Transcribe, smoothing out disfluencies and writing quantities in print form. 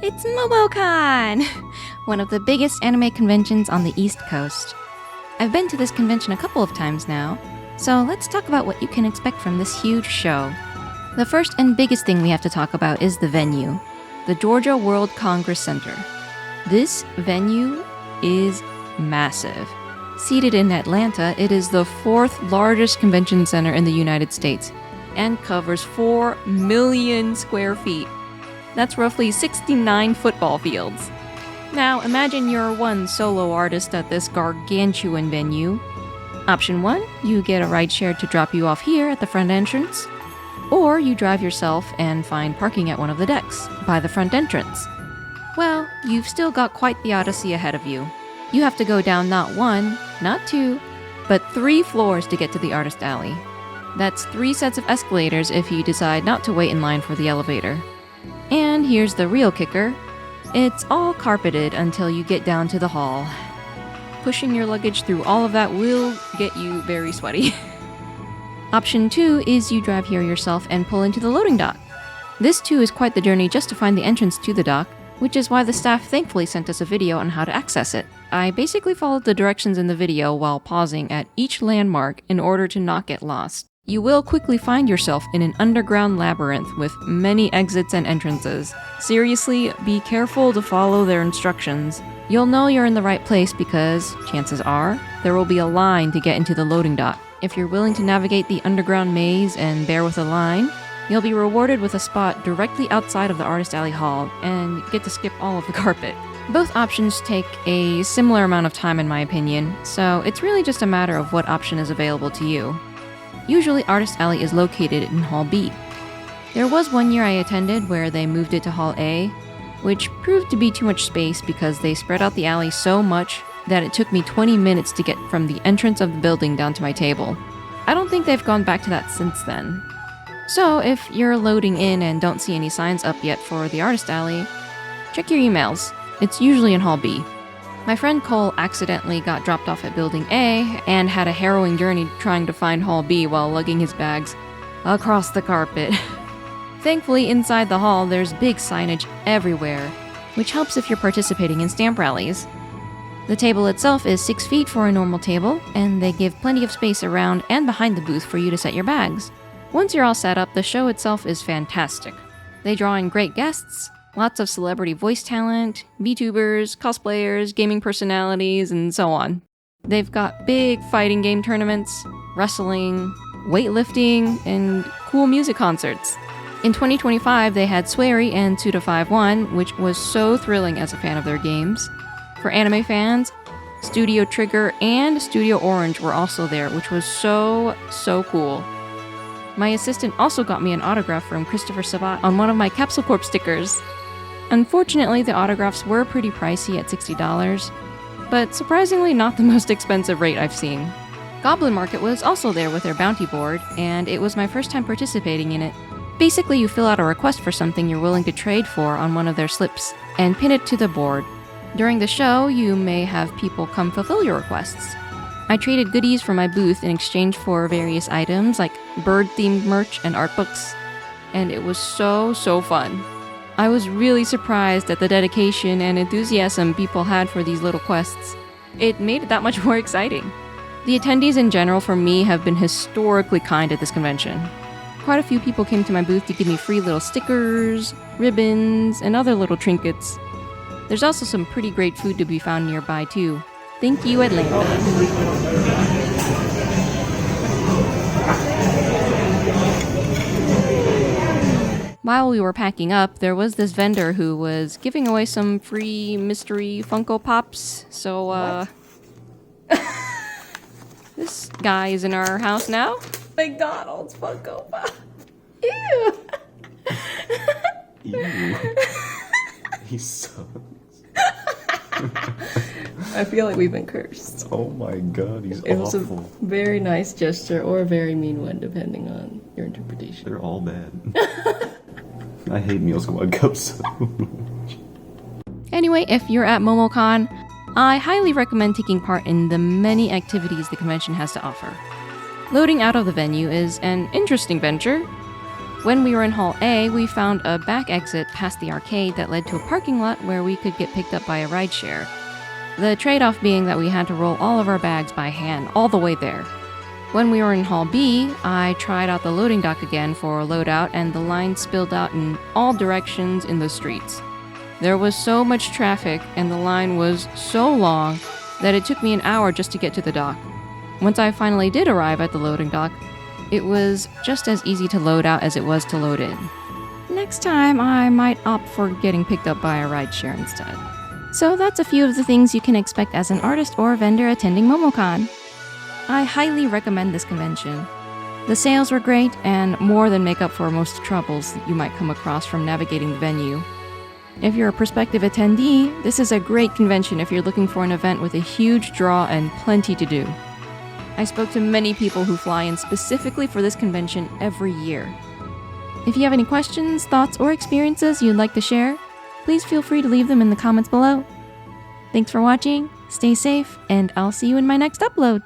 it's MomoCon! One of the biggest anime conventions on the East Coast. I've been to this convention a couple of times now, so let's talk about what you can expect from this huge show. The first and biggest thing we have to talk about is the venue, the Georgia World Congress Center. This venue is massive. Seated in Atlanta, it is the fourth largest convention center in the United States and covers 4 million square feet. That's roughly 69 football fields. Now imagine you're one solo artist at this gargantuan venue. Option 1, you get a rideshare to drop you off here at the front entrance, or you drive yourself and find parking at one of the decks by the front entrance. Well, you've still got quite the odyssey ahead of you. You have to go down not 1, not 2, but 3 floors to get to the artist alley. That's 3 sets of escalators if you decide not to wait in line for the elevator. And here's the real kicker. It's all carpeted until you get down to the hall. Pushing your luggage through all of that will get you very sweaty. Option 2 is you drive here yourself and pull into the loading dock. This too is quite the journey just to find the entrance to the dock, which is why the staff thankfully sent us a video on how to access it. I basically followed the directions in the video while pausing at each landmark in order to not get lost. You will quickly find yourself in an underground labyrinth with many exits and entrances. Seriously, be careful to follow their instructions. You'll know you're in the right place because, chances are, there will be a line to get into the loading dock. If you're willing to navigate the underground maze and bear with the line, you'll be rewarded with a spot directly outside of the Artist Alley Hall and get to skip all of the carpet. Both options take a similar amount of time in my opinion, so it's really just a matter of what option is available to you. Usually Artist Alley is located in Hall B. There was one year I attended where they moved it to Hall A, which proved to be too much space because they spread out the alley so much that it took me 20 minutes to get from the entrance of the building down to my table. I don't think they've gone back to that since then. So if you're loading in and don't see any signs up yet for the Artist Alley, check your emails. It's usually in Hall B. My friend Cole accidentally got dropped off at Building A and had a harrowing journey trying to find Hall B while lugging his bags across the carpet. Thankfully, inside the hall, there's big signage everywhere, which helps if you're participating in stamp rallies. The table itself is 6 feet for a normal table, and they give plenty of space around and behind the booth for you to set your bags. Once you're all set up, the show itself is fantastic. They draw in great guests, lots of celebrity voice talent, VTubers, cosplayers, gaming personalities, and so on. They've got big fighting game tournaments, wrestling, weightlifting, and cool music concerts. In 2025, they had Swery and Suda51, which was so thrilling as a fan of their games. For anime fans, Studio Trigger and Studio Orange were also there, which was so cool. My assistant also got me an autograph from Christopher Sabat on one of my Capsule Corp stickers. Unfortunately, the autographs were pretty pricey at $60, but surprisingly not the most expensive rate I've seen. Goblin Market was also there with their bounty board, and it was my first time participating in it. Basically, you fill out a request for something you're willing to trade for on one of their slips, and pin it to the board. During the show, you may have people come fulfill your requests. I traded goodies from my booth in exchange for various items like bird-themed merch and art books, and it was so fun. I was really surprised at the dedication and enthusiasm people had for these little quests. It made it that much more exciting. The attendees in general for me have been historically kind at this convention. Quite a few people came to my booth to give me free little stickers, ribbons, and other little trinkets. There's also some pretty great food to be found nearby too. Thank you, Atlanta. While we were packing up, there was this vendor who was giving away some free mystery Funko Pops. So, this guy is in our house now. McDonald's Funko Pop. Ew. Ew. He sucks. I feel like we've been cursed. Oh my god, he's It was awful. a very nice gesture or a very mean one, depending on your interpretation. They're all bad. I hate Meal Squad cups so much. Anyway, if you're at MomoCon, I highly recommend taking part in the many activities the convention has to offer. Loading out of the venue is an interesting venture. When we were in Hall A, we found a back exit past the arcade that led to a parking lot where we could get picked up by a rideshare. The trade-off being that we had to roll all of our bags by hand all the way there. When we were in Hall B, I tried out the loading dock again for a loadout, and the line spilled out in all directions in the streets. There was so much traffic, and the line was so long that it took me an hour just to get to the dock. Once I finally did arrive at the loading dock, it was just as easy to load out as it was to load in. Next time, I might opt for getting picked up by a rideshare instead. So that's a few of the things you can expect as an artist or vendor attending MomoCon. I highly recommend this convention. The sales were great and more than make up for most troubles that you might come across from navigating the venue. If you're a prospective attendee, this is a great convention if you're looking for an event with a huge draw and plenty to do. I spoke to many people who fly in specifically for this convention every year. If you have any questions, thoughts, or experiences you'd like to share, please feel free to leave them in the comments below. Thanks for watching, stay safe, and I'll see you in my next upload.